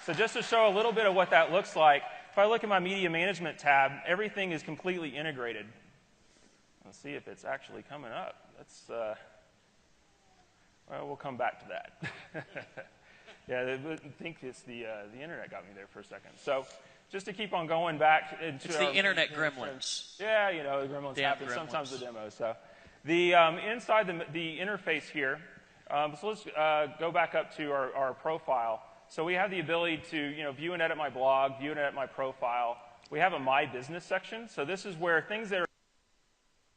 So just to show a little bit of what that looks like, if I look at my media management tab, everything is completely integrated. Let's see if it's actually coming up. That's, well, we'll come back to that. Yeah, I think it's the internet got me there for a second. So just to keep on going back into it's the internet gremlins. Yeah, you know, the gremlins happen sometimes with demos. So the inside the interface here. So let's go back up to our profile. So we have the ability to view and edit my blog, view and edit my profile. We have a My Business section. So this is where things that are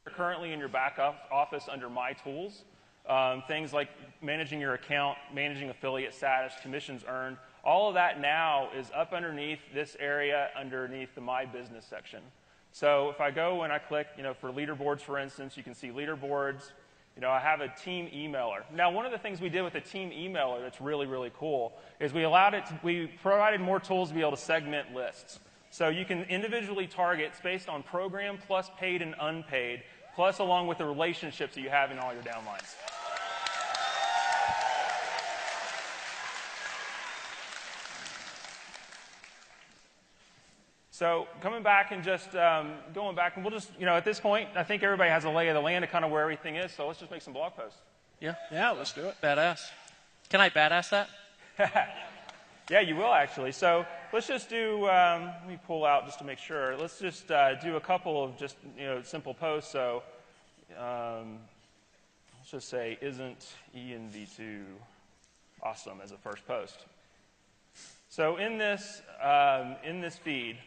currently in your back office under My Tools, things like managing your account, managing affiliate status, commissions earned, all of that now is up underneath this area underneath the My Business section. So if I go and I click, for leaderboards, for instance, you can see leaderboards. I have a team emailer. Now, one of the things we did with the team emailer that's really, really cool is we provided more tools to be able to segment lists. So you can individually target based on program plus paid and unpaid, plus along with the relationships that you have in all your downlines. So coming back and just going back, and we'll just, at this point, I think everybody has a lay of the land of kind of where everything is, so let's just make some blog posts. Yeah, let's do it. Badass. Can I badass that? Yeah, you will actually. So let's just do, let me pull out just to make sure. Let's just do a couple of just, simple posts. So let's just say, isn't ENV2 awesome as a first post? So in this feed,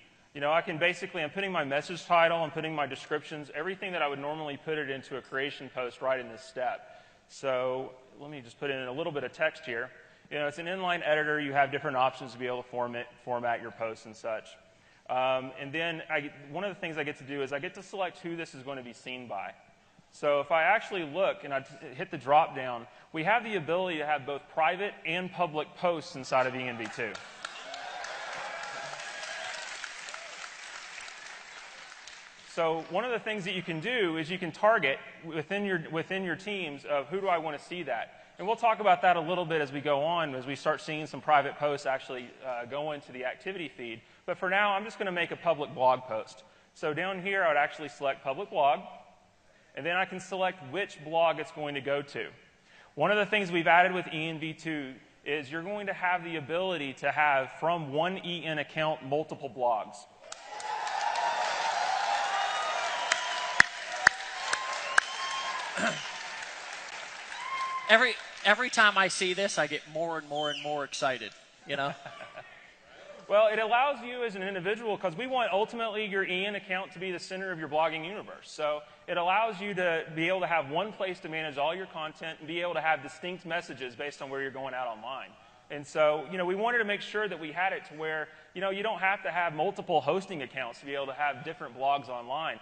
I can basically, I'm putting my message title, I'm putting my descriptions, everything that I would normally put it into a creation post right in this step. So let me just put in a little bit of text here. It's an inline editor. You have different options to be able to format your posts and such. And then one of the things I get to do is I get to select who this is going to be seen by. So if I actually look and I hit the drop down, we have the ability to have both private and public posts inside of ENV2. So one of the things that you can do is you can target within your teams of who do I want to see that. And we'll talk about that a little bit as we go on, as we start seeing some private posts actually go into the activity feed. But for now, I'm just going to make a public blog post. So down here, I would actually select public blog, and then I can select which blog it's going to go to. One of the things we've added with ENV2 is you're going to have the ability to have, from one EN account, multiple blogs. Every time I see this, I get more and more and more excited, Well, it allows you as an individual, because we want ultimately your EN account to be the center of your blogging universe. So it allows you to be able to have one place to manage all your content and be able to have distinct messages based on where you're going out online. And so, we wanted to make sure that we had it to where, you don't have to have multiple hosting accounts to be able to have different blogs online.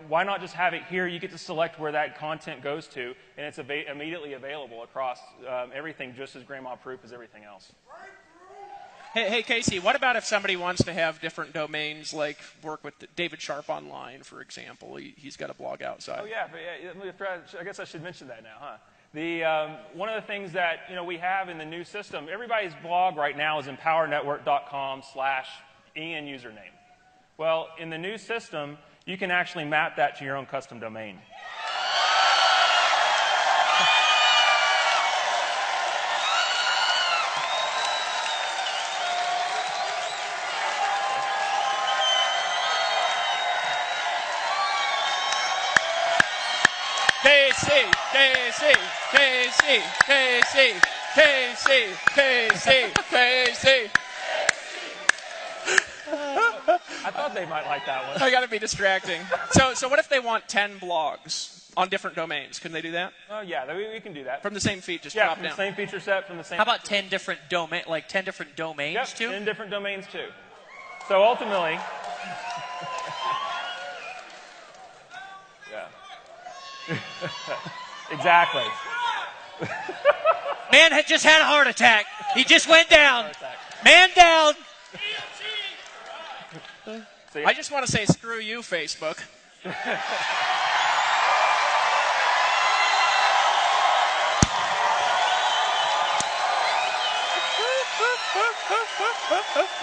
Why not just have it here? You get to select where that content goes to, and it's immediately available across everything, just as grandma-proof as everything else. Hey, Casey, what about if somebody wants to have different domains, like work with David Sharp Online, for example? He's got a blog outside. Oh, yeah. I guess I should mention that now, huh? One of the things that we have in the new system, everybody's blog right now is empowernetwork.com/EN username. Well, in the new system, you can actually map that to your own custom domain. KC. I thought they might like that one. I got to be distracting. So what if they want 10 blogs on different domains? Can they do that? Oh, yeah, we can do that. From the same feed, just drop down. From the same feature set, from the same... How about 10 different domains, like 10 different domains, too? 10 different domains, too. So ultimately... yeah. Exactly. Man had just had a heart attack. He just went down. Man down. I just want to say screw you, Facebook.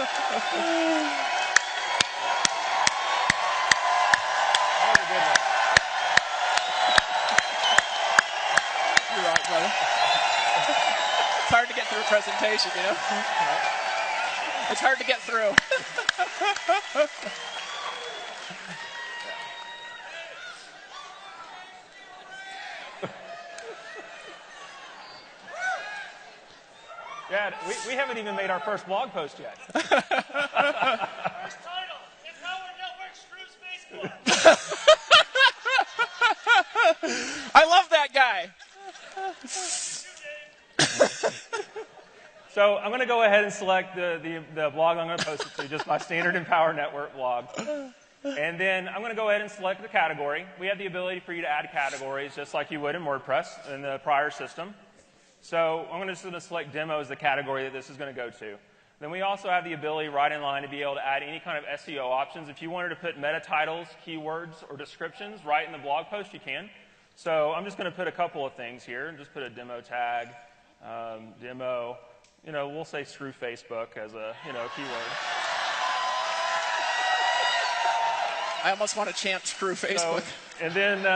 You're right, brother. It's hard to get through a presentation, you know? It's hard to get through. Yeah, we haven't even made our first blog post yet. First title, Empower Network Screws Facebook. I love that guy. So I'm going to go ahead and select the blog I'm going to post it to, just my standard Empower Network blog. And then I'm going to go ahead and select the category. We have the ability for you to add categories just like you would in WordPress in the prior system. So I'm just going to select demo as the category that this is going to go to. Then we also have the ability right in line to be able to add any kind of SEO options. If you wanted to put meta titles, keywords, or descriptions right in the blog post, you can. So I'm just going to put a couple of things here and just put a demo tag, demo. We'll say screw Facebook as a keyword. I almost want to chant screw Facebook. So, and then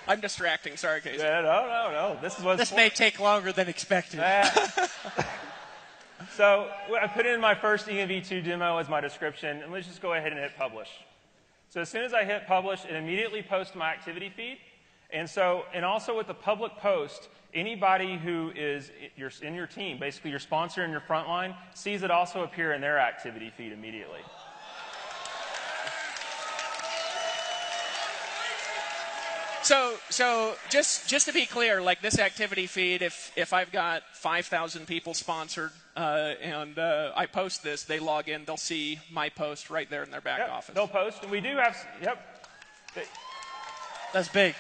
I'm distracting. Sorry, Casey. yeah, no. This may take longer than expected. So I put in my first ENV2 demo as my description, and let's just go ahead and hit publish. So as soon as I hit publish, it immediately posts my activity feed. And also with the public post, anybody who is in your team, basically your sponsor and your frontline, sees it also appear in their activity feed immediately. So just to be clear, like this activity feed, if I've got 5,000 people sponsored and I post this, they log in, they'll see my post right there in their back office. They'll post, and we do have, That's big.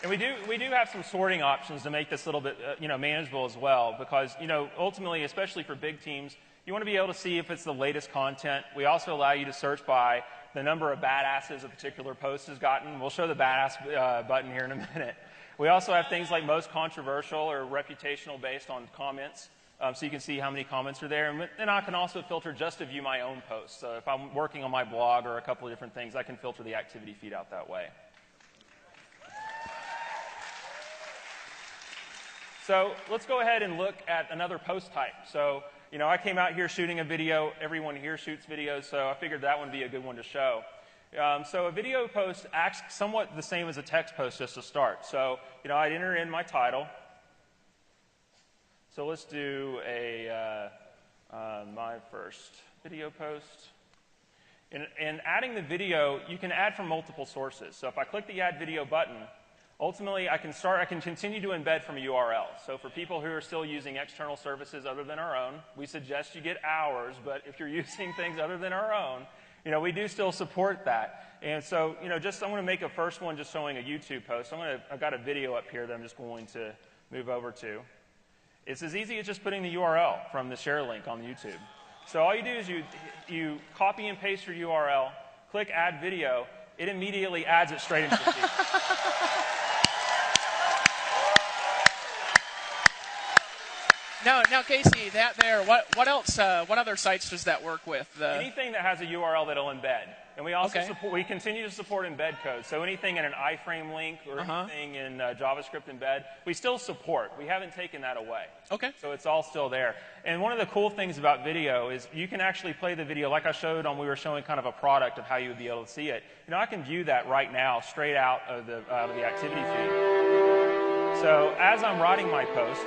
And we do have some sorting options to make this a little bit manageable as well, because ultimately, especially for big teams, you want to be able to see if it's the latest content. We also allow you to search by the number of badasses a particular post has gotten. We'll show the badass button here in a minute. We also have things like most controversial or reputational based on comments, so you can see how many comments are there. And then I can also filter just to view my own posts. So if I'm working on my blog or a couple of different things, I can filter the activity feed out that way. So let's go ahead and look at another post type. So I came out here shooting a video. Everyone here shoots videos, so I figured that would be a good one to show. So a video post acts somewhat the same as a text post just to start. So I'd enter in my title. So let's do my first video post. And adding the video, you can add from multiple sources. So if I click the Add Video button, ultimately, I can continue to embed from a URL. So for people who are still using external services other than our own, we suggest you get ours, but if you're using things other than our own, we do still support that. And so, I'm going to make a first one just showing a YouTube post. I've got a video up here that I'm just going to move over to. It's as easy as just putting the URL from the share link on YouTube. So all you do is you copy and paste your URL, click Add Video, it immediately adds it straight into the feed. Now, Casey, that there. What else? What other sites does that work with? Anything that has a URL that'll embed, and we also we continue to support embed code. So anything in an iframe link or anything in JavaScript embed, we still support. We haven't taken that away. Okay. So it's all still there. And one of the cool things about video is you can actually play the video like I showed on. We were showing kind of a product of how you would be able to see it. I can view that right now straight out of the activity feed. So as I'm writing my post.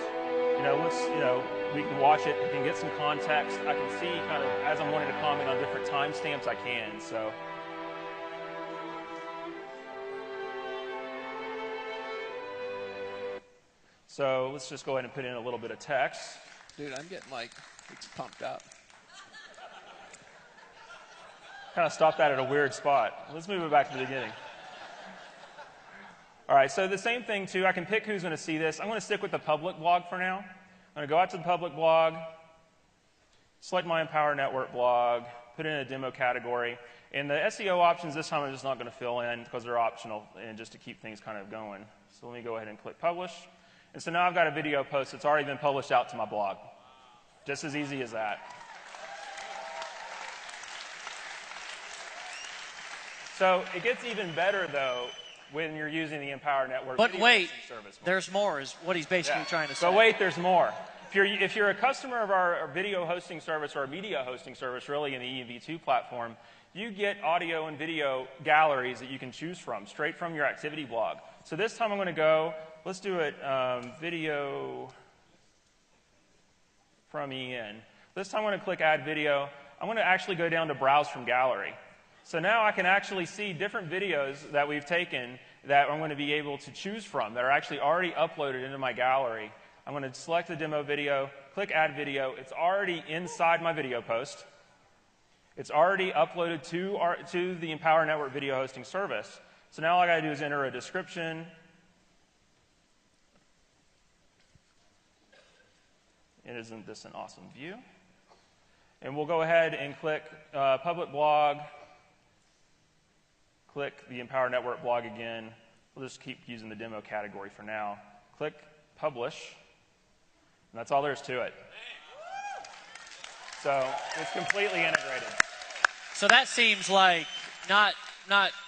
We can watch it, we can get some context. I can see kind of, as I'm wanting to comment on different timestamps, I can, So let's just go ahead and put in a little bit of text. Dude, I'm getting it's pumped up. Kind of stopped that at a weird spot. Let's move it back to the beginning. All right, so the same thing, too. I can pick who's going to see this. I'm going to stick with the public blog for now. I'm going to go out to the public blog, select my Empower Network blog, put it in a demo category. And the SEO options this time I'm just not going to fill in because they're optional and just to keep things kind of going. So let me go ahead and click publish. And so now I've got a video post that's already been published out to my blog. Just as easy as that. So it gets even better, though, when you're using the Empower Network But video wait, hosting service. there's more is what he's basically trying to say. But wait, there's more. If you're a customer of our video hosting service or our media hosting service, really in the ENV2 platform, you get audio and video galleries that you can choose from, straight from your activity blog. So this time I'm going to go, let's do it video from EN. This time I'm going to click Add Video. I'm going to actually go down to Browse from Gallery. So now I can actually see different videos that we've taken that I'm going to be able to choose from that are actually already uploaded into my gallery. I'm going to select the demo video, click Add Video. It's already inside my video post. It's already uploaded to the Empower Network video hosting service. So now all I got to do is enter a description. Isn't this an awesome view? And we'll go ahead and click Public Blog. Click the Empower Network blog again. We'll just keep using the demo category for now. Click Publish. And that's all there is to it. So it's completely integrated. So that seems like not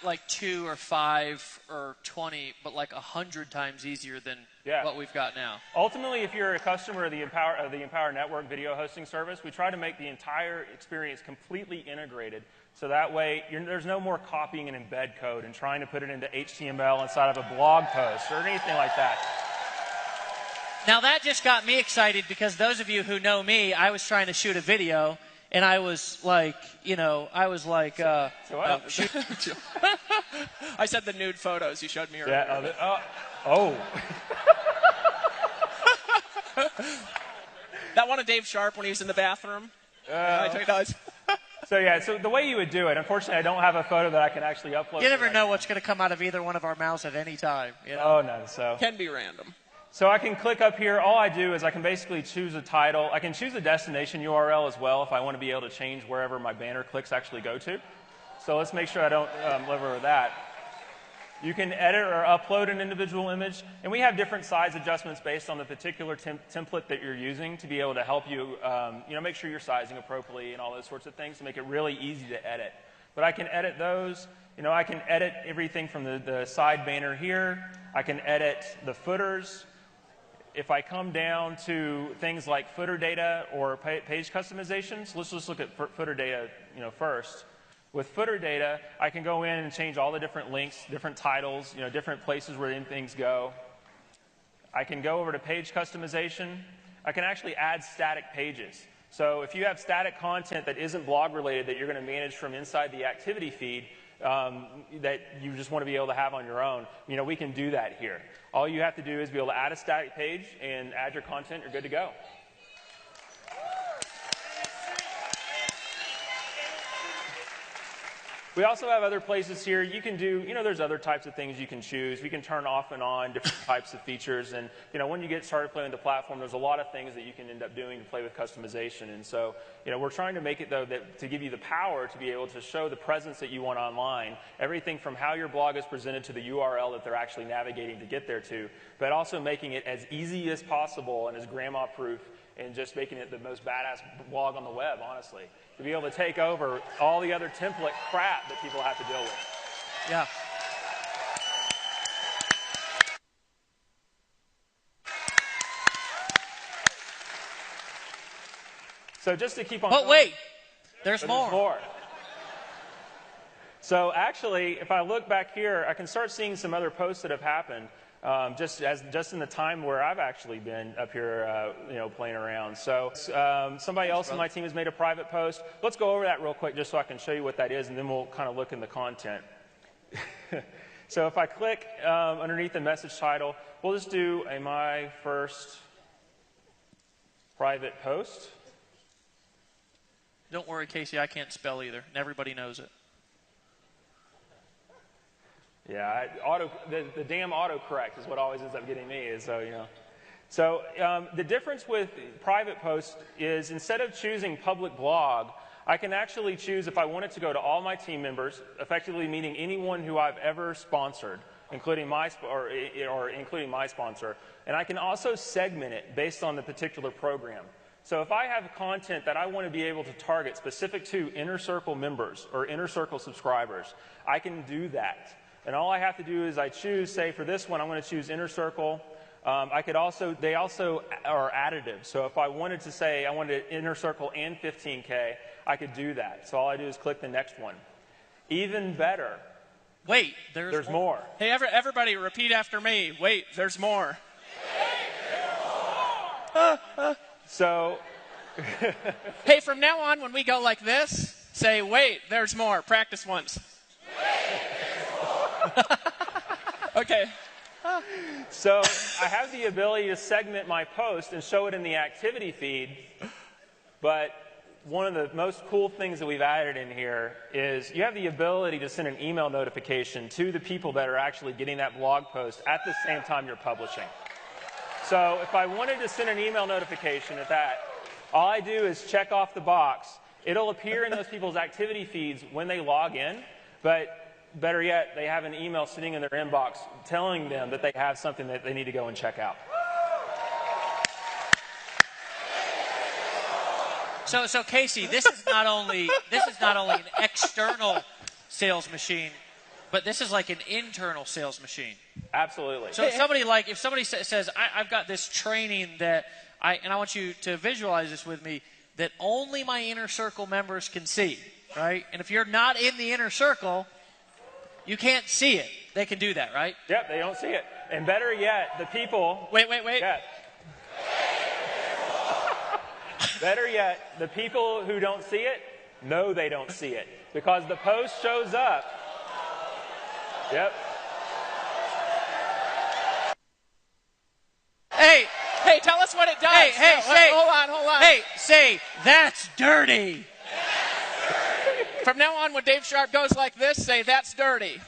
like 2 or 5 or 20, but like 100 times easier than what we've got now. Ultimately, if you're a customer of the Empower Network video hosting service, we try to make the entire experience completely integrated. So that way, there's no more copying and embed code and trying to put it into HTML inside of a blog post or anything like that. Now that just got me excited because those of you who know me, I was trying to shoot a video and I was like, I said the nude photos you showed me earlier. Yeah, That one of Dave Sharp when he was in the bathroom? So the way you would do it, unfortunately I don't have a photo that I can actually upload. You never know what's going to come out of either one of our mouths at any time. Oh, no. So can be random. So I can click up here. All I do is I can basically choose a title. I can choose a destination URL as well if I want to be able to change wherever my banner clicks actually go to. So let's make sure I don't live over that. You can edit or upload an individual image, and we have different size adjustments based on the particular template that you're using to be able to help you, make sure you're sizing appropriately and all those sorts of things to make it really easy to edit. But I can edit those. I can edit everything from the side banner here. I can edit the footers. If I come down to things like footer data or page customizations, let's just look at footer data, first. With footer data, I can go in and change all the different links, different titles, different places where things go. I can go over to page customization. I can actually add static pages. So if you have static content that isn't blog related that you're going to manage from inside the activity feed, that you just want to be able to have on your own, we can do that here. All you have to do is be able to add a static page and add your content. You're good to go. We also have other places here. You can do, there's other types of things you can choose. We can turn off and on different types of features. And, when you get started playing the platform, there's a lot of things that you can end up doing to play with customization. And so, we're trying to make it, though, to give you the power to be able to show the presence that you want online. Everything from how your blog is presented to the URL that they're actually navigating to get there to, but also making it as easy as possible and as grandma-proof and just making it the most badass blog on the web, honestly. To be able to take over all the other template crap that people have to deal with. Yeah. So just to keep on But going, wait, there's more. So actually, if I look back here, I can start seeing some other posts that have happened. Just in the time where I've actually been up here, playing around. So somebody else in my team has made a private post. Let's go over that real quick just so I can show you what that is, and then we'll kind of look in the content. So if I click underneath the message title, we'll just do my first private post. Don't worry, Casey, I can't spell either, and everybody knows it. Yeah, the damn autocorrect is what always ends up getting me. So So the difference with private posts is instead of choosing public blog, I can actually choose if I want it to go to all my team members, effectively meaning anyone who I've ever sponsored, including my sponsor. And I can also segment it based on the particular program. So if I have content that I want to be able to target specific to Inner Circle members or Inner Circle subscribers, I can do that. And all I have to do is I choose, say for this one, I'm going to choose Inner Circle. They also are additive. So if I wanted to say I wanted Inner Circle and 15K, I could do that. So all I do is click the next one. Even better. Wait, there's more. Hey, everybody, repeat after me. Wait, there's more. So, hey, from now on, when we go like this, say, wait, there's more. Practice once. Okay. So I have the ability to segment my post and show it in the activity feed, but one of the most cool things that we've added in here is you have the ability to send an email notification to the people that are actually getting that blog post at the same time you're publishing. So if I wanted to send an email notification at that, all I do is check off the box. It'll appear in those people's activity feeds when they log in, but better yet, they have an email sitting in their inbox telling them that they have something that they need to go and check out. So Casey, this is not only an external sales machine, but this is like an internal sales machine. Absolutely. So if somebody says, I've got this training that I want you to visualize this with me, that only my Inner Circle members can see, right? And if you're not in the Inner Circle, you can't see it. They can do that, right? Yep, they don't see it. And better yet, the people... Wait. Yeah. Better yet, the people who don't see it know they don't see it because the post shows up. Yep. Hey, tell us what it does. Hey, say, hold on. Hey, say, that's dirty. From now on, when Dave Sharp goes like this, say, that's dirty.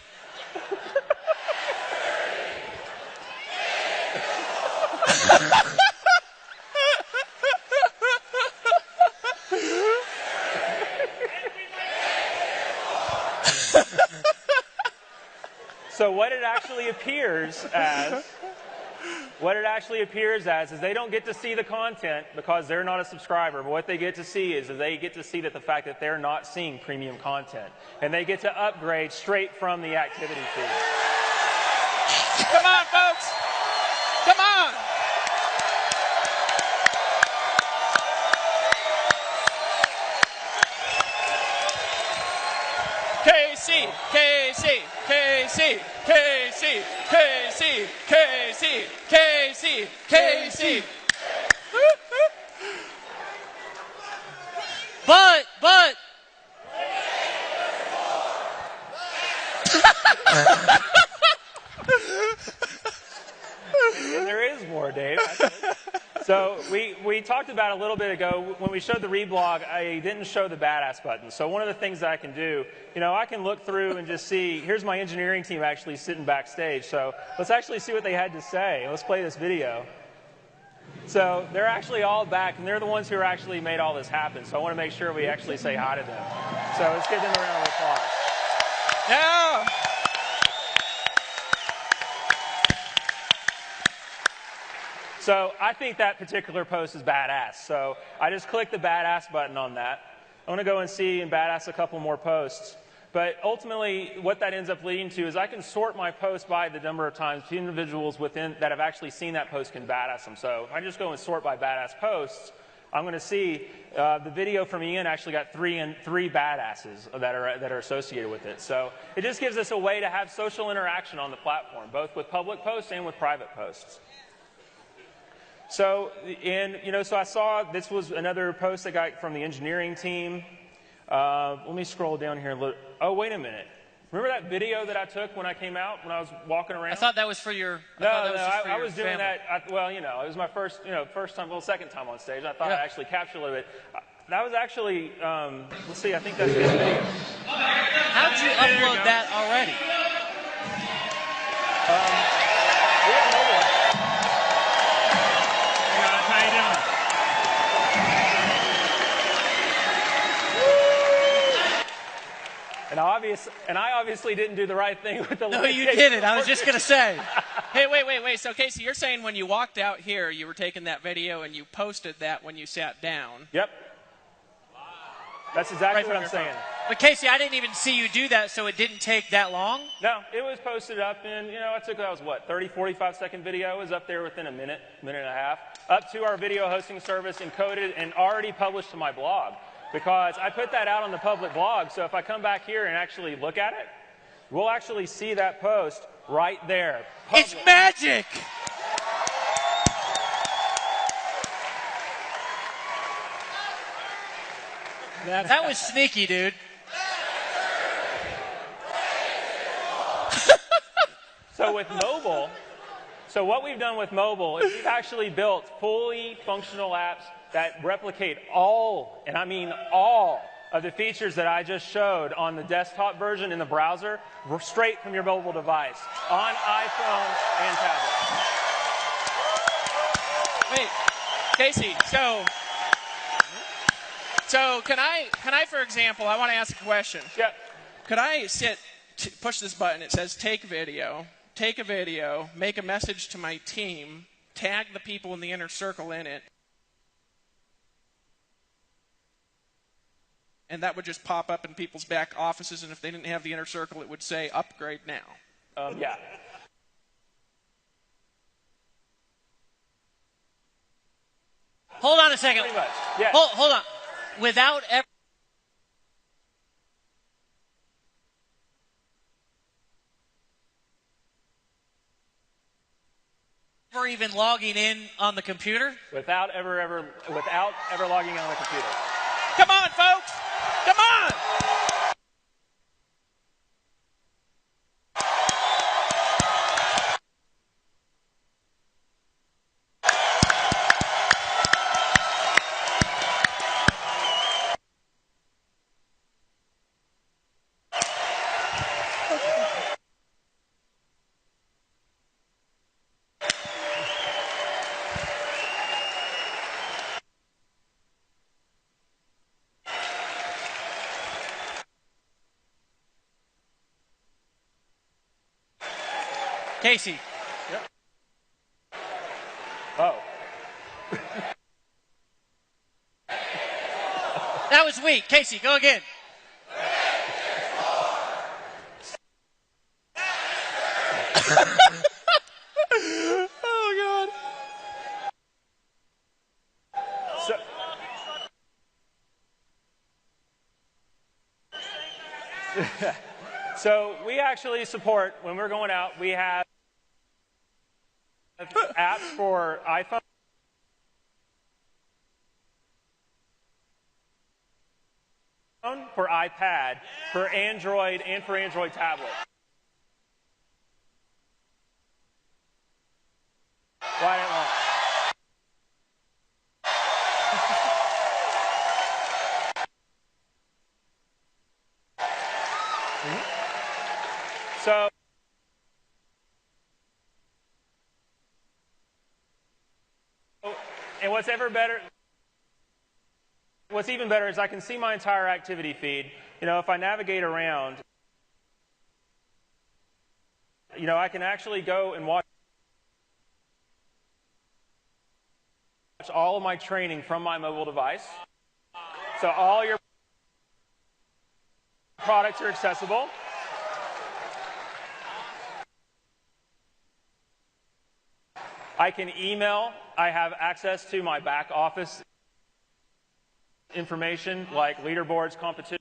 So what it actually appears as is they don't get to see the content because they're not a subscriber, but what they get to see is they get to see that the fact that they're not seeing premium content, and they get to upgrade straight from the activity feed. Come on, folks. Come on. KC. But. And there is more, Dave. So we talked about a little bit ago, when we showed the reblog, I didn't show the badass button. So one of the things that I can do, I can look through and just see, here's my engineering team actually sitting backstage. So let's actually see what they had to say. Let's play this video. So they're actually all back, and they're the ones who actually made all this happen. So I want to make sure we actually say hi to them. So let's give them a round of applause. Yeah. So I think that particular post is badass. So I just clicked the badass button on that. I want to go and see and badass a couple more posts. But ultimately, what that ends up leading to is I can sort my posts by the number of times individuals within that have actually seen that post can badass them. So if I just go and sort by badass posts, I'm going to see the video from Ian actually got three badasses that are associated with it. So it just gives us a way to have social interaction on the platform, both with public posts and with private posts. So, so I saw this was another post I got from the engineering team. Let me scroll down here a little. Oh, wait a minute. Remember that video that I took when I came out, when I was walking around? I thought that was for your I was doing that. It was my first time, second time on stage. I thought I actually captured a little bit. That was actually, let's see, I think that's this video. How did you upload that already? We have another one. obviously didn't do the right thing with the No, you didn't. I was just going to say. Hey, wait. So, Casey, you're saying when you walked out here, you were taking that video and you posted that when you sat down. Yep. That's exactly what I'm saying. But, Casey, I didn't even see you do that, so it didn't take that long? No, it was posted up in, that was what, 30, 45-second video. It was up there within a minute and a half, up to our video hosting service, encoded, and already published to my blog. Because I put that out on the public blog, so if I come back here and actually look at it, we'll actually see that post right there. It's magic! That was sneaky, dude. So with mobile, what we've done with mobile is we've actually built fully functional apps that replicate all, and I mean all, of the features that I just showed on the desktop version in the browser, straight from your mobile device, on iPhone and tablet. Wait, Casey, so can I, for example, I want to ask a question. Yep. Could I push this button, it says take a video, make a message to my team, tag the people in the inner circle in it, and that would just pop up in people's back offices, and if they didn't have the inner circle, it would say upgrade now. Yeah. Hold on a second. Pretty much, yeah. Hold on. Without ever even logging in on the computer? Without ever logging in on the computer. Come on, folks! Come on! Casey. Yep. Oh. That was weak. Casey, go again. Oh, God. So we actually support, when we're going out, we have apps for iPhone, for iPad, for Android, and for Android tablet. Right at launch. So, and what's even better is I can see my entire activity feed. If I navigate around, I can actually go and watch all of my training from my mobile device. So all your products are accessible. I can email. I have access to my back office information like leaderboards, competition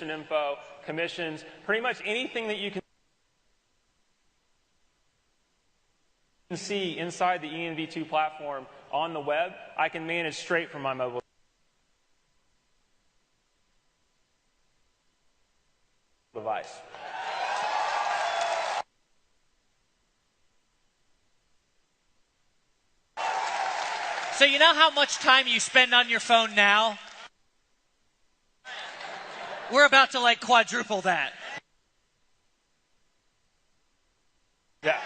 info, commissions, pretty much anything that you can see inside the ENV2 platform on the web, I can manage straight from my mobile device. So you know how much time you spend on your phone now? We're about to quadruple that. Yeah.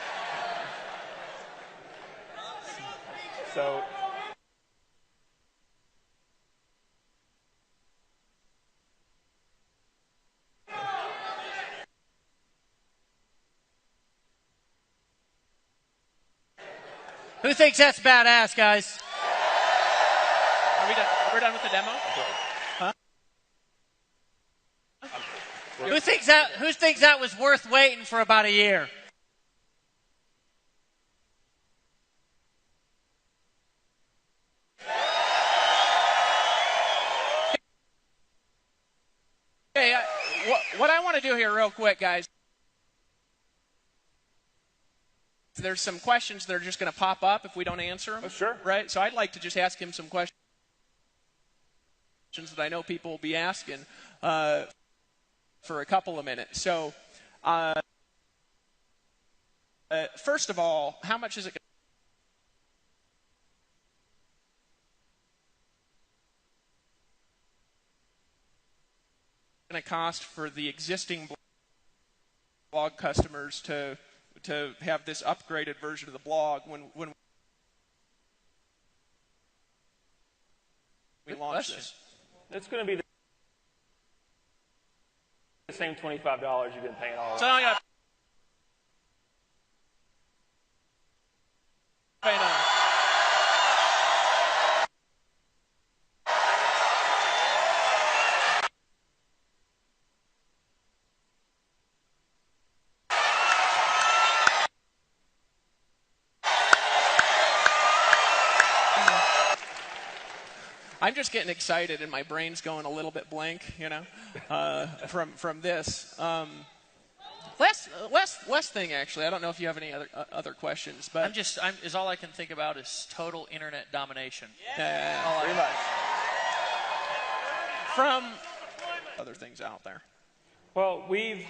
So Who thinks that's badass, guys? Are we done? We're done with the demo? Huh? Who thinks that was worth waiting for about a year? Hey, what I want to do here real quick, guys, there's some questions that are just going to pop up if we don't answer them. Oh, sure. Right? So I'd like to just ask him some questions that I know people will be asking for a couple of minutes. So first of all, how much is it going to cost for the existing blog customers to have this upgraded version of the blog when we launch this? It's going to be the same $25 you've been paying all So along. now I got to pay now. I'm just getting excited and my brain's going a little bit blank, you know, from this. Last thing, actually, I don't know if you have any other questions, but All I can think about is total internet domination. Pretty much. From other things out there. Well, we've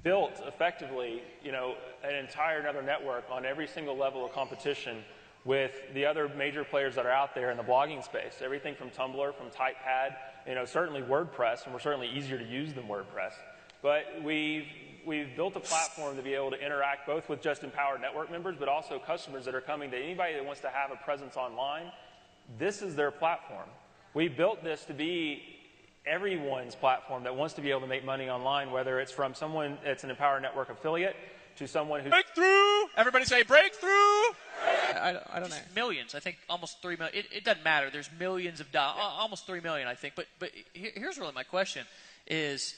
built effectively, an entire another network on every single level of competition with the other major players that are out there in the blogging space. Everything from Tumblr, from TypePad, certainly WordPress, and we're certainly easier to use than WordPress. But we've built a platform to be able to interact both with just Empowered Network members, but also customers that are coming to anybody that wants to have a presence online. This is their platform. We built this to be everyone's platform that wants to be able to make money online, whether it's from someone that's an Empowered Network affiliate to someone who's... Breakthrough! Everybody say breakthrough! I don't know. Millions. I think almost 3 million. It doesn't matter. There's millions of dollars. Almost 3 million, I think. But here's really my question: Is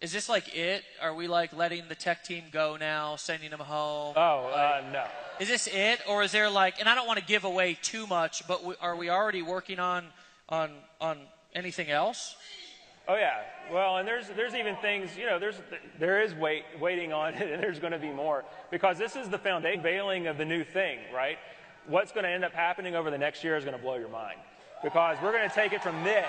this like it? Are we like letting the tech team go now, sending them home? No. Is this it, or is there like? And I don't want to give away too much, but are we already working on anything else? Oh yeah. Well, and there's even things, there is waiting on it, and there's going to be more, because this is the foundation unveiling of the new thing, right? What's going to end up happening over the next year is going to blow your mind, because we're going to take it from this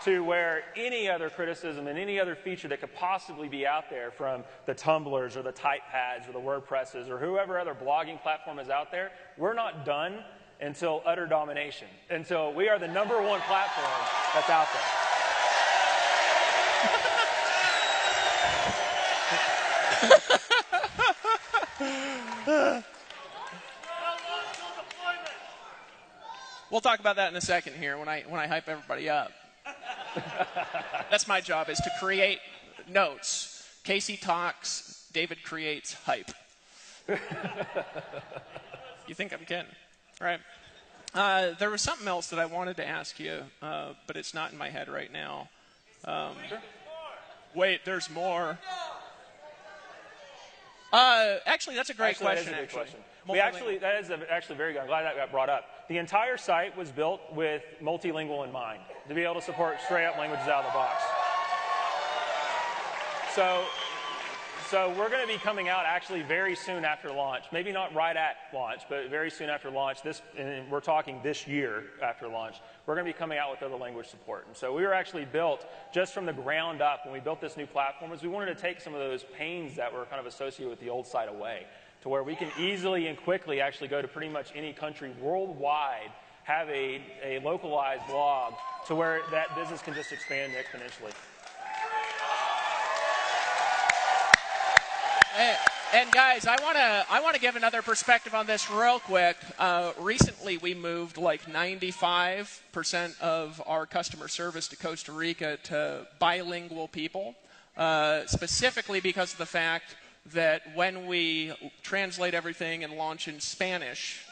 to where any other criticism and any other feature that could possibly be out there from the Tumblrs or the TypePads or the WordPresses or whoever other blogging platform is out there, we're not done until utter domination, until we are the #1 platform that's out there. We'll talk about that in a second here when I hype everybody up. That's my job, is to create notes. Casey talks, David creates hype. You think I'm kidding? All right. There was something else that I wanted to ask you, but it's not in my head right now. Wait, there's more. Actually, that's a great question. That is a good question. That is actually very good. I'm glad that got brought up. The entire site was built with multilingual in mind, to be able to support straight-up languages out of the box. So we're going to be coming out actually very soon after launch. Maybe not right at launch, but very soon after launch. And we're talking this year after launch. We're going to be coming out with other language support. And so we were actually built just from the ground up when we built this new platform, is we wanted to take some of those pains that were kind of associated with the old site away, to where we can easily and quickly actually go to pretty much any country worldwide, have a localized blog, to where that business can just expand exponentially. And guys, I want to give another perspective on this real quick. Recently, we moved like 95% of our customer service to Costa Rica to bilingual people, specifically because of the fact that when we translate everything and launch in Spanish,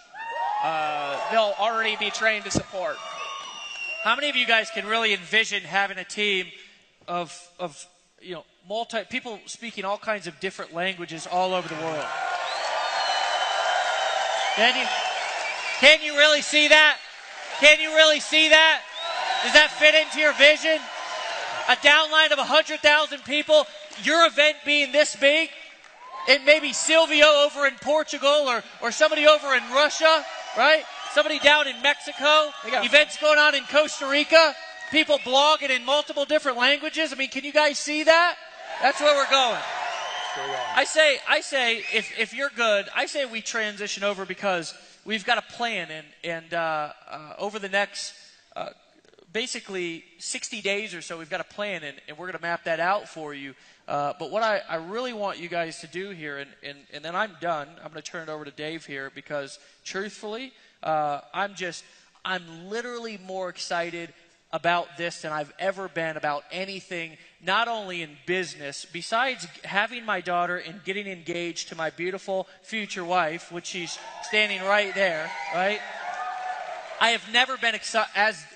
they'll already be trained to support. How many of you guys can really envision having a team of people speaking all kinds of different languages all over the world? Can you really see that? Can you really see that? Does that fit into your vision? A downline of 100,000 people, your event being this big, it may be Silvio over in Portugal or somebody over in Russia, right? Somebody down in Mexico, events going on in Costa Rica, people blogging in multiple different languages. I mean, can you guys see that? That's where we're going. I say, if you're good, I say we transition over because we've got a plan, and over the next basically 60 days or so, we've got a plan, and we're going to map that out for you. But what I really want you guys to do here, and then I'm done. I'm going to turn it over to Dave here because, truthfully, I'm literally more excited about this than I've ever been about anything, not only in business, besides having my daughter and getting engaged to my beautiful future wife, which she's standing right there, right? I have never been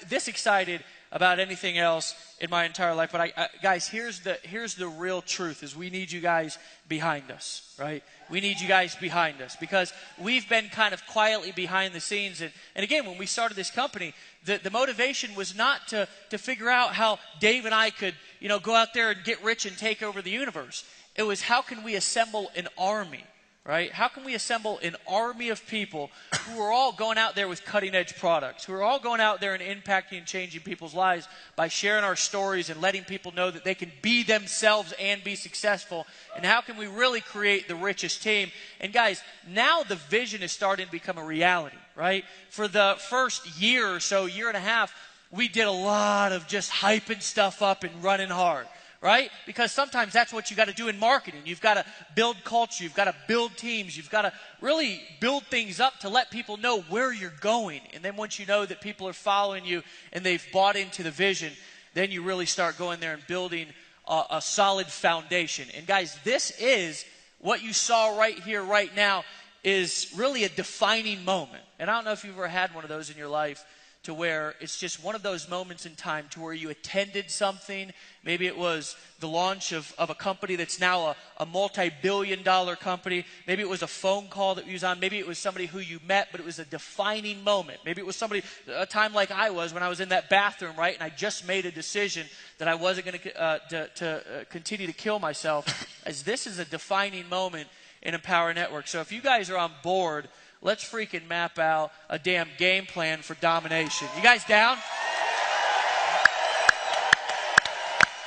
this excited about anything else in my entire life. But guys, here's the real truth: is we need you guys behind us, right? We need you guys behind us because we've been kind of quietly behind the scenes. And again, when we started this company, the motivation was not to figure out how Dave and I could, go out there and get rich and take over the universe. It was, how can we assemble an army? Right? How can we assemble an army of people who are all going out there with cutting-edge products, who are all going out there and impacting and changing people's lives by sharing our stories and letting people know that they can be themselves and be successful? And how can we really create the richest team? And guys, now the vision is starting to become a reality, right? For the first year or so, year and a half, we did a lot of just hyping stuff up and running hard. Right? Because sometimes that's what you got to do in marketing. You've got to build culture. You've got to build teams. You've got to really build things up to let people know where you're going. And then once you know that people are following you and they've bought into the vision, then you really start going there and building a solid foundation. And guys, this is what you saw right here, right now, is really a defining moment. And I don't know if you've ever had one of those in your life, to where it's just one of those moments in time to where you attended something. Maybe it was the launch of a company that's now a multi-billion-dollar company. Maybe it was a phone call that you was on. Maybe it was somebody who you met, but it was a defining moment. Maybe it was a time like I was when I was in that bathroom, right? And I just made a decision that I wasn't going to continue to kill myself, as this is a defining moment in Empower Network. So if you guys are on board, let's freaking map out a damn game plan for domination. You guys down?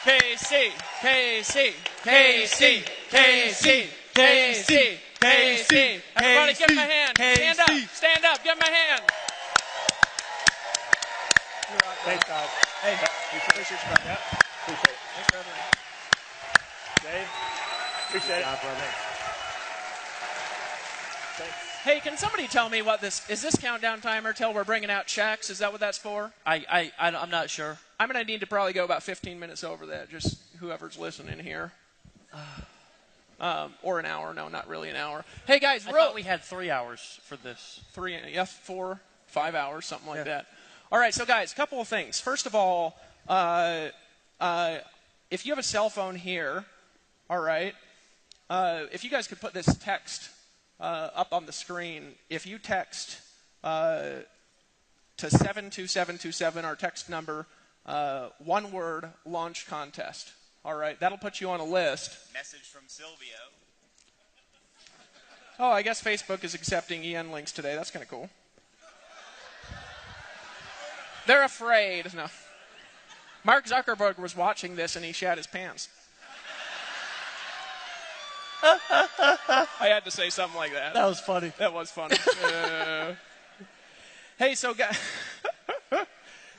KC, KC, KC, KC, KC, KC. Everybody give him a hand. Stand up, stand up, give him a hand. Thanks, guys. Hey, appreciate you, brother. Yep, appreciate it. Thanks for having me. Dave, appreciate it. Thanks. Hey, can somebody tell me what is this countdown timer till we're bringing out checks? Is that what that's for? I'm not sure. I'm going to need to probably go about 15 minutes over that, just whoever's listening here. Or an hour. No, not really an hour. Hey, guys. I thought we had 3 hours for this. 4, 5 hours, something like that. All right, so guys, a couple of things. First of all, if you have a cell phone here, all right, if you guys could put this text up on the screen. If you text to 72727, our text number, one word, launch contest. All right, that'll put you on a list. Message from Silvio. Oh, I guess Facebook is accepting EN links today. That's kind of cool. They're afraid. No. Mark Zuckerberg was watching this and he shat his pants. I had to say something like that. That was funny. That was funny. Hey, so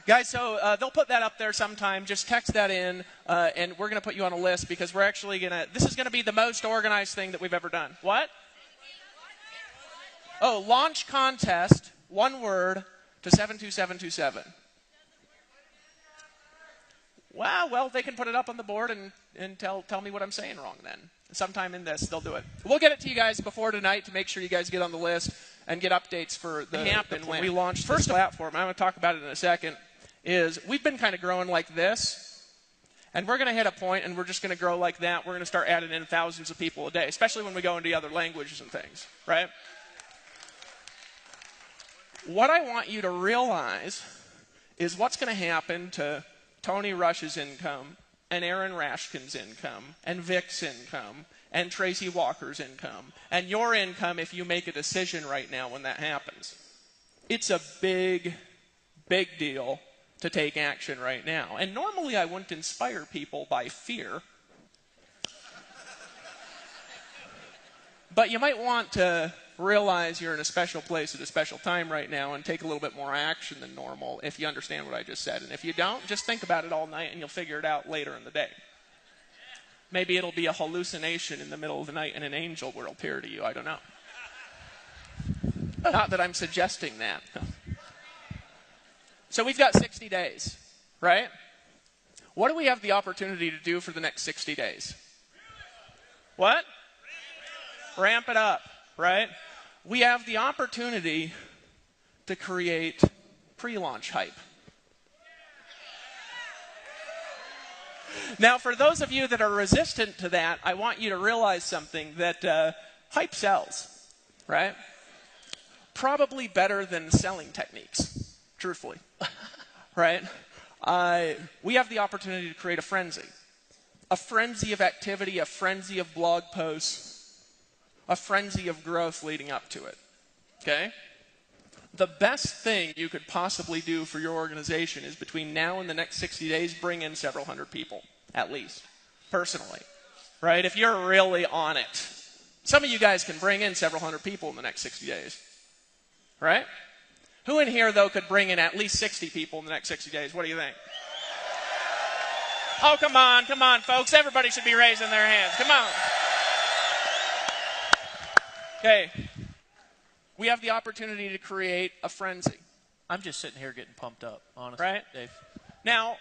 guys, so they'll put that up there sometime. Just text that in, and we're going to put you on a list because we're actually going to, this is going to be the most organized thing that we've ever done. What? Oh, launch contest, one word, to 72727. Wow, well, they can put it up on the board and tell me what I'm saying wrong then. Sometime in this, they'll do it. We'll get it to you guys before tonight to make sure you guys get on the list. and get updates for the happen when we launched this platform. I'm going to talk about it in a second. Is we've been kind of growing like this, and we're going to hit a point, and we're just going to grow like that. We're going to start adding in thousands of people a day, especially when we go into other languages and things, right? What I want you to realize is what's going to happen to Tony Rush's income, and Aaron Rashkin's income, and Vic's income, and Tracy Walker's income, and your income if you make a decision right now when that happens. It's a big, big deal to take action right now. And normally I wouldn't inspire people by fear. But you might want to realize you're in a special place at a special time right now and take a little bit more action than normal if you understand what I just said. And if you don't, just think about it all night and you'll figure it out later in the day. Maybe it'll be a hallucination in the middle of the night and an angel will appear to you. I don't know. Not that I'm suggesting that. So we've got 60 days, right? What do we have the opportunity to do for the next 60 days? What? Ramp it up, right? We have the opportunity to create pre-launch hype. Now, for those of you that are resistant to that, I want you to realize something, that hype sells, right? Probably better than selling techniques, truthfully, right? We have the opportunity to create a frenzy of activity, a frenzy of blog posts, a frenzy of growth leading up to it, okay? The best thing you could possibly do for your organization is between now and the next 60 days, bring in several hundred people, at least, personally, right? If you're really on it. Some of you guys can bring in several hundred people in the next 60 days, right? Who in here, though, could bring in at least 60 people in the next 60 days? What do you think? Oh, come on, folks. Everybody should be raising their hands. Come on. Okay. We have the opportunity to create a frenzy. I'm just sitting here getting pumped up, honestly, right? Dave. Now,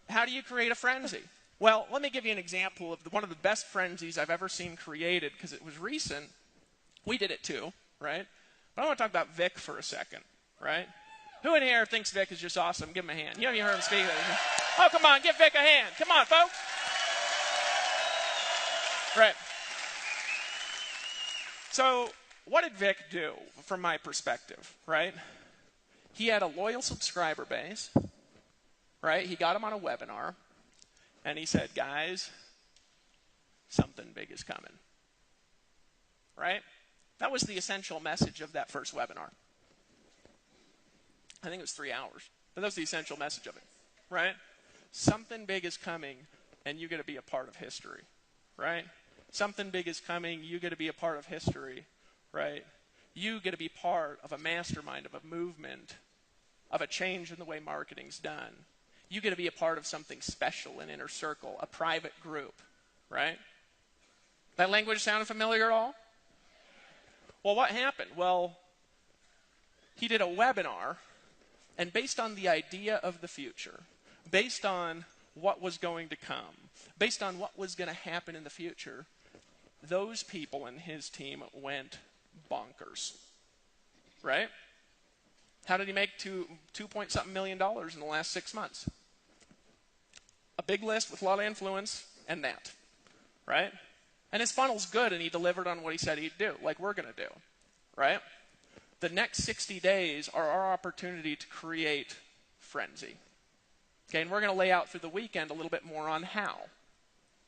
how do you create a frenzy? Well, let me give you an example of one of the best frenzies I've ever seen created, because it was recent. We did it too, right? But I want to talk about Vic for a second, right? Who in here thinks Vic is just awesome? Give him a hand. You haven't heard him speak. Oh, come on, give Vic a hand. Come on, folks. Right. So, what did Vic do, from my perspective, right? He had a loyal subscriber base, right? He got him on a webinar, and he said, guys, something big is coming, right? That was the essential message of that first webinar. I think it was 3 hours, but that was the essential message of it, right? Something big is coming, and you get to be a part of history, right? Something big is coming, you get to be a part of history, right? You get to be part of a mastermind, of a movement, of a change in the way marketing's done. You get to be a part of something special, an inner circle, a private group, right? That language sound familiar at all? Well, what happened? Well, he did a webinar, and based on the idea of the future, based on what was going to come, based on what was going to happen in the future, those people in his team went bonkers, right? How did he make $2.something million in the last 6 months? A big list with a lot of influence and that, right? And his funnel's good, and he delivered on what he said he'd do, like we're going to do, right? The next 60 days are our opportunity to create frenzy. Okay, and we're going to lay out through the weekend a little bit more on how,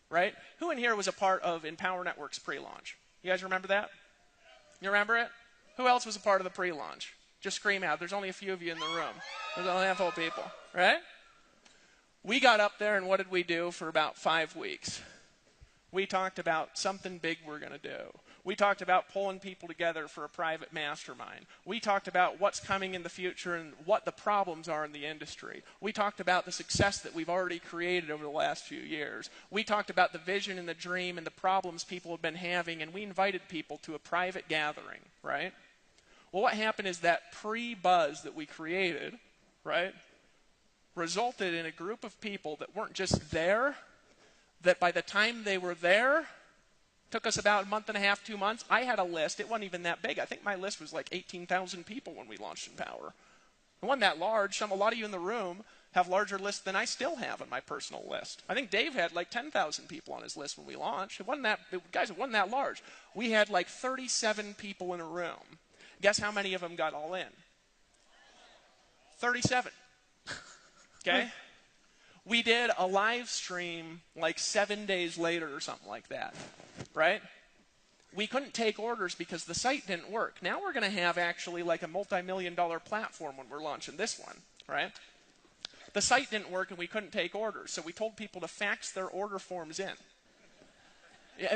right? Who in here was a part of Empower Network's pre-launch? You guys remember that? You remember it? Who else was a part of the pre-launch? Just scream out. There's only a few of you in the room. There's only a handful of people, right? We got up there, and what did we do for about 5 weeks? We talked about something big we're going to do. We talked about pulling people together for a private mastermind. We talked about what's coming in the future and what the problems are in the industry. We talked about the success that we've already created over the last few years. We talked about the vision and the dream and the problems people have been having, and we invited people to a private gathering, right? Well, what happened is that pre-buzz that we created, right, resulted in a group of people that weren't just there, that by the time they were there, Took us about a month and a half, 2 months. I had a list. It wasn't even that big. I think my list was like 18,000 people when we launched Empower. It wasn't that large. A lot of you in the room have larger lists than I still have on my personal list. I think Dave had like 10,000 people on his list when we launched. It wasn't that large. We had like 37 people in a room. Guess how many of them got all in? 37. Okay? We did a live stream like 7 days later or something like that, right? We couldn't take orders because the site didn't work. Now we're going to have actually like a multi-million-dollar platform when we're launching this one, right? The site didn't work and we couldn't take orders, so we told people to fax their order forms in.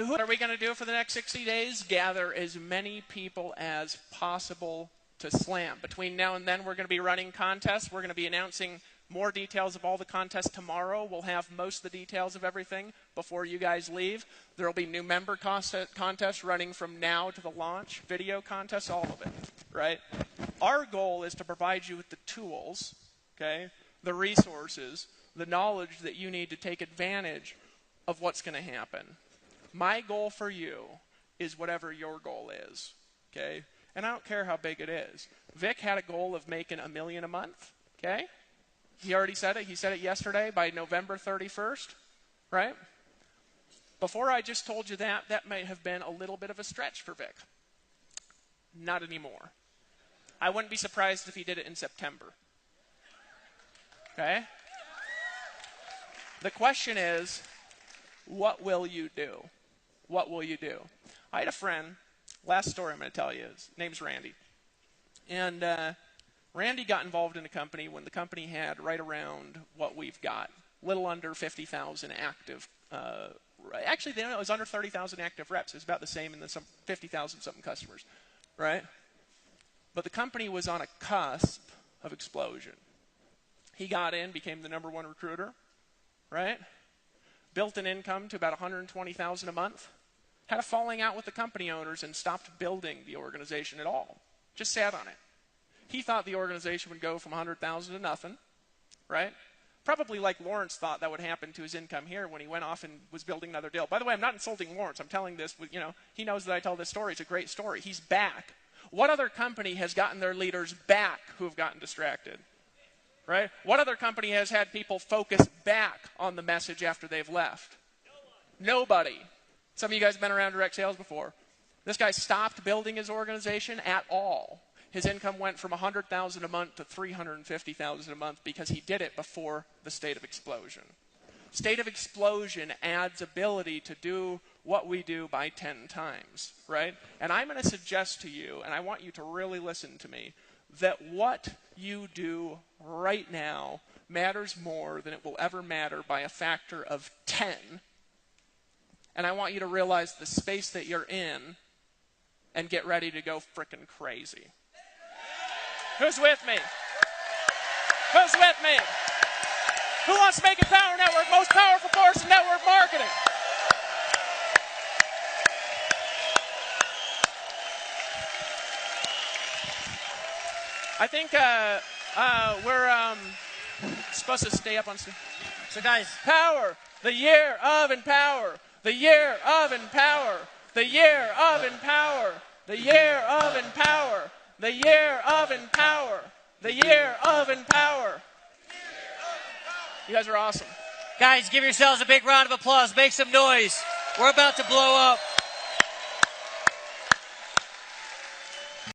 What are we going to do for the next 60 days? Gather as many people as possible to Slam. Between now and then, we're going to be running contests. We're going to be announcing more details of all the contests tomorrow. We'll have most of the details of everything before you guys leave. There will be new member contests running from now to the launch, video contests, all of it, right? Our goal is to provide you with the tools, okay, the resources, the knowledge that you need to take advantage of what's going to happen. My goal for you is whatever your goal is, okay? And I don't care how big it is. Vic had a goal of making $1 million a month, okay? He already said it. He said it yesterday by November 31st, right? Before I just told you that, that might have been a little bit of a stretch for Vic. Not anymore. I wouldn't be surprised if he did it in September. Okay? The question is, what will you do? What will you do? I had a friend, last story I'm going to tell you, his name's Randy. And Randy got involved in a company when the company had right around what we've got, little under 50,000 active. Actually, it was under 30,000 active reps. It was about the same in the 50,000 something customers, right? But the company was on a cusp of explosion. He got in, became the #1 recruiter, right? Built an income to about $120,000 a month. Had a falling out with the company owners and stopped building the organization at all. Just sat on it. He thought the organization would go from 100,000 to nothing, right? Probably like Lawrence thought that would happen to his income here when he went off and was building another deal. By the way, I'm not insulting Lawrence. I'm telling this, he knows that I tell this story. It's a great story. He's back. What other company has gotten their leaders back who have gotten distracted? Right? What other company has had people focus back on the message after they've left? Nobody. Some of you guys have been around direct sales before. This guy stopped building his organization at all. His income went from $100,000 a month to $350,000 a month because he did it before the state of explosion. State of explosion adds ability to do what we do by 10 times, right? And I'm going to suggest to you, and I want you to really listen to me, that what you do right now matters more than it will ever matter by a factor of 10. And I want you to realize the space that you're in and get ready to go frickin' crazy. Who's with me? Who's with me? Who wants to make Empower Network most powerful force in network marketing? I think we're supposed to stay up on stage. So guys, Power, the year of Empower, the year of Empower, the year of Empower, the year of Empower, the year of Empower, the year of Empower. You guys are awesome. guys, give yourselves a big round of applause. Make some noise. We're about to blow up.